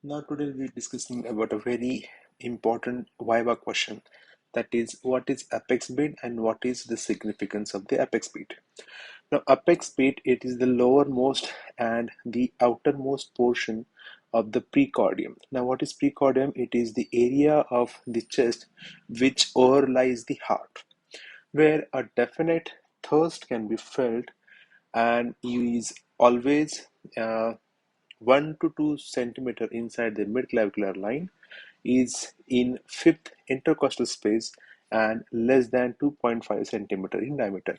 Now today we'll be discussing about a very important viva question, that is what is apex beat and what is the significance of the apex beat. Now apex beat, it is the lowermost and the outermost portion of the precordium. Now what is precordium? It is the area of the chest which overlies the heart, where a definite thirst can be felt and is always uh, 1 to 2 centimeter inside the midclavicular line, is in fifth intercostal space, and less than 2.5 centimeter in diameter.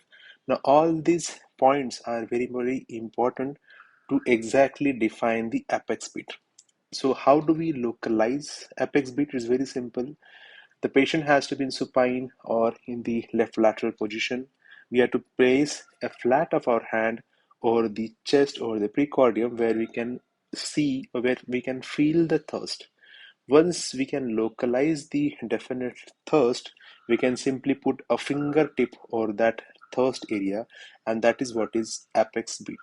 Now all these points are very important to exactly define the apex beat. So how do we localize apex beat? Is very simple. The patient has to be in supine or in the left lateral position. We have to place a flat of our hand over the chest or the precordium, where we can see or where we can feel the thirst. Once we can localize the definite thirst, we can simply put a fingertip over that thirst area, and that is what is apex beat.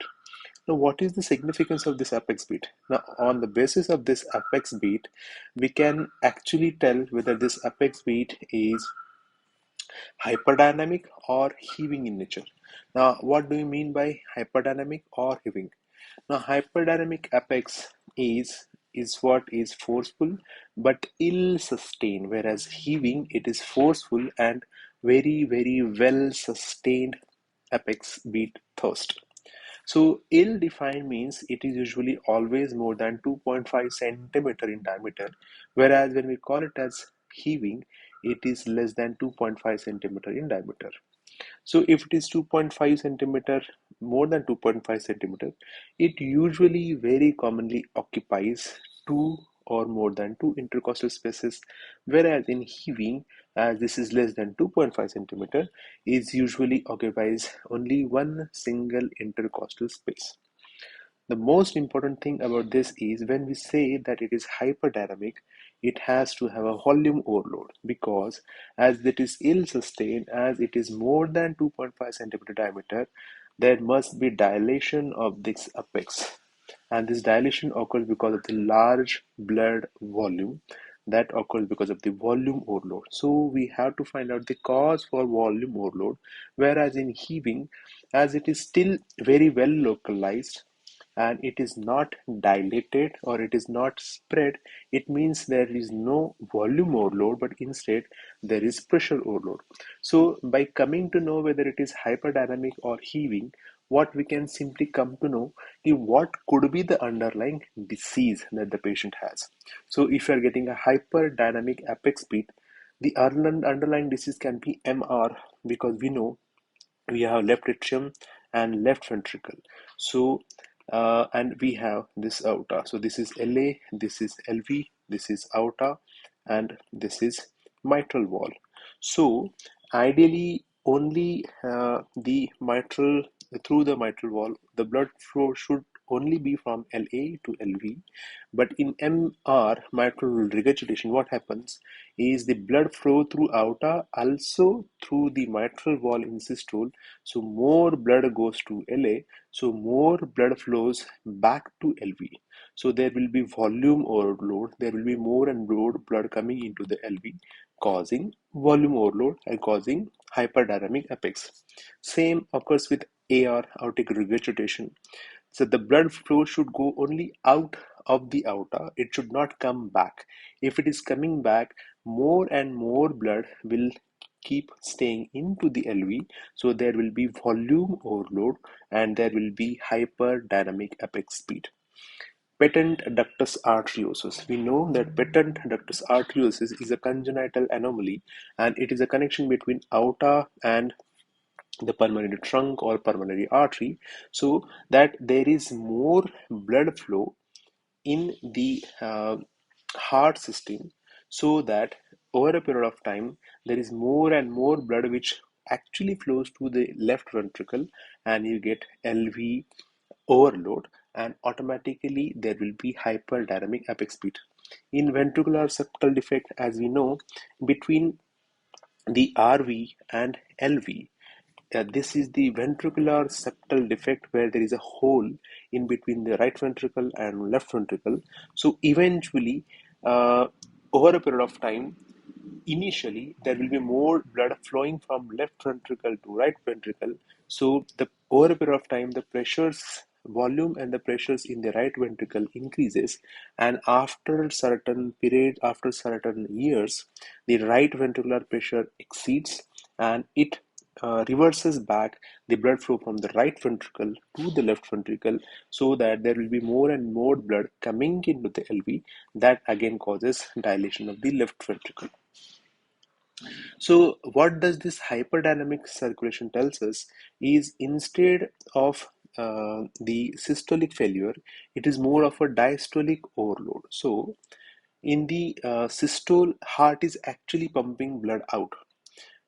Now, what is the significance of this apex beat? Now, on the basis of this apex beat, we can actually tell whether this apex beat is hyperdynamic or heaving in nature. Now, what do you mean by hyperdynamic or heaving? Now, hyperdynamic apex is what is forceful but ill sustained, whereas heaving, it is forceful and very well sustained apex beat thirst. So ill-defined means it is usually always more than 2.5 centimeter in diameter, whereas when we call it as heaving, it is less than 2.5 centimeter in diameter. So if it is 2.5 centimeter, more than 2.5 centimeter, it usually very commonly occupies two or more than two intercostal spaces, whereas in heaving, as this is less than 2.5 centimeter, is usually occupies only one single intercostal space. The most important thing about this is when we say that it is hyperdynamic, it has to have a volume overload, because as it is ill sustained, as it is more than 2.5 centimeter diameter, there must be dilation of this apex. And this dilation occurs because of the large blood volume that occurs because of the volume overload. So we have to find out the cause for volume overload, whereas in heaving, as it is still very well localized and it is not dilated or it is not spread, it means there is no volume overload, but instead there is pressure overload. So by coming to know whether it is hyperdynamic or heaving, what we can simply come to know is what could be the underlying disease that the patient has. So if you are getting a hyperdynamic apex beat, the underlying disease can be MR, because we know we have left atrium and left ventricle. So and we have this aorta. So this is LA, this is LV, this is aorta, and this is mitral wall. So ideally only the mitral, through the mitral wall, the blood flow should only be from LA to LV. But in MR, mitral regurgitation, what happens is the blood flow through aorta also through the mitral wall in systole. So more blood goes to LA, so more blood flows back to LV. So there will be volume overload, there will be more and more blood coming into the LV, causing volume overload and causing hyperdynamic apex. Same occurs with AR, aortic regurgitation. So the blood flow should go only out of the aorta, it should not come back. If it is coming back, more and more blood will keep staying into the LV, so there will be volume overload and there will be hyperdynamic apex speed. Patent ductus arteriosus. We know that patent ductus arteriosus is a congenital anomaly, and it is a connection between aorta and the pulmonary trunk or pulmonary artery, so that there is more blood flow in the heart system, so that over a period of time there is more and more blood which actually flows to the left ventricle, and you get LV overload, and automatically there will be hyperdynamic apex beat. In ventricular septal defect, as we know, between the RV and LV, This is the ventricular septal defect, where there is a hole in between the right ventricle and left ventricle. So eventually, uh, over a period of time, initially there will be more blood flowing from left ventricle to right ventricle. So the over a period of time, the pressures volume and the pressures in the right ventricle increases, and after certain period, after certain years, the right ventricular pressure exceeds, and it reverses back the blood flow from the right ventricle to the left ventricle, so that there will be more and more blood coming into the LV. That again causes dilation of the left ventricle. So what does this hyperdynamic circulation tells us is, instead of the systolic failure, it is more of a diastolic overload. So in the systole, heart is actually pumping blood out.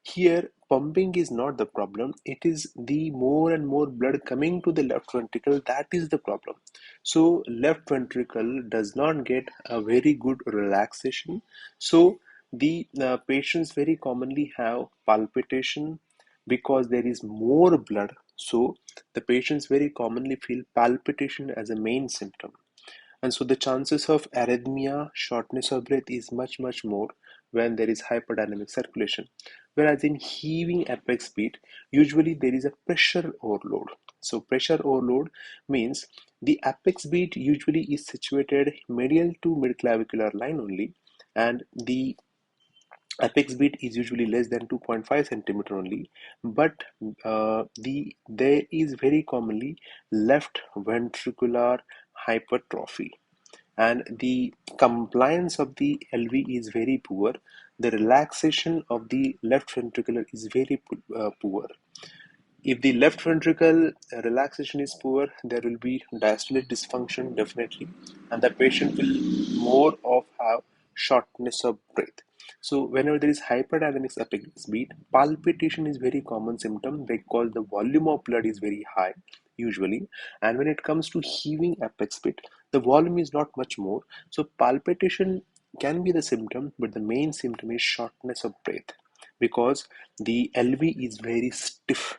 Here, pumping is not the problem. It is the more and more blood coming to the left ventricle that is the problem. So, left ventricle does not get a very good relaxation. So, the patients very commonly have palpitation because there is more blood. So, the patients very commonly feel palpitation as a main symptom. And so the chances of arrhythmia, shortness of breath is much more when there is hyperdynamic circulation. Whereas in heaving apex beat, usually there is a pressure overload. So pressure overload means the apex beat usually is situated medial to midclavicular line only, and the apex beat is usually less than 2.5 centimeter only, but there is very commonly left ventricular hypertrophy, and the compliance of the LV is very poor. The relaxation of the left ventricular is very poor. If the left ventricle relaxation is poor, there will be diastolic dysfunction definitely, and the patient will more of have shortness of breath. So whenever there is hyperdynamic apex beat, palpitation is very common symptom because the volume of blood is very high usually. And when it comes to heaving apex beat, the volume is not much more. So palpitation can be the symptom, but the main symptom is shortness of breath because the LV is very stiff.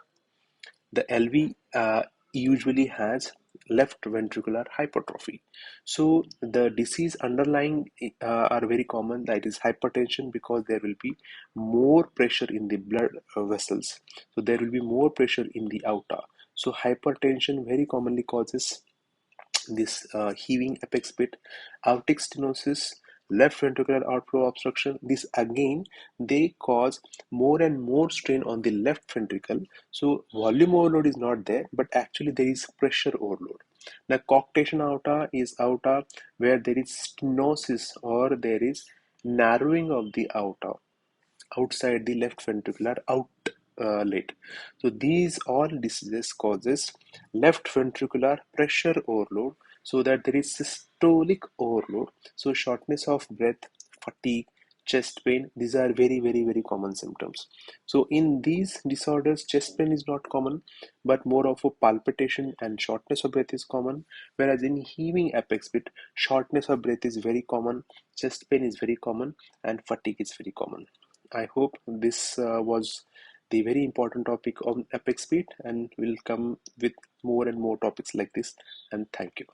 The LV usually has left ventricular hypertrophy. So the disease underlying are very common. That is hypertension, because there will be more pressure in the blood vessels. So there will be more pressure in the aorta. So hypertension very commonly causes this heaving apex bit, aortic stenosis, left ventricular outflow obstruction. This again, they cause more and more strain on the left ventricle. So volume overload is not there, but actually there is pressure overload. Now coarctation aorta is aorta where there is stenosis or there is narrowing of the aorta outside the left ventricular outlet. So these all diseases causes left ventricular pressure overload, so that there is systolic overload. So shortness of breath, fatigue, chest pain, these are very common symptoms. So in these disorders, chest pain is not common, but more of a palpitation and shortness of breath is common. Whereas in heaving apex bit, shortness of breath is very common, chest pain is very common, and fatigue is very common. I hope this was the very important topic on apex speed, and we'll come with more and more topics like this. And thank you.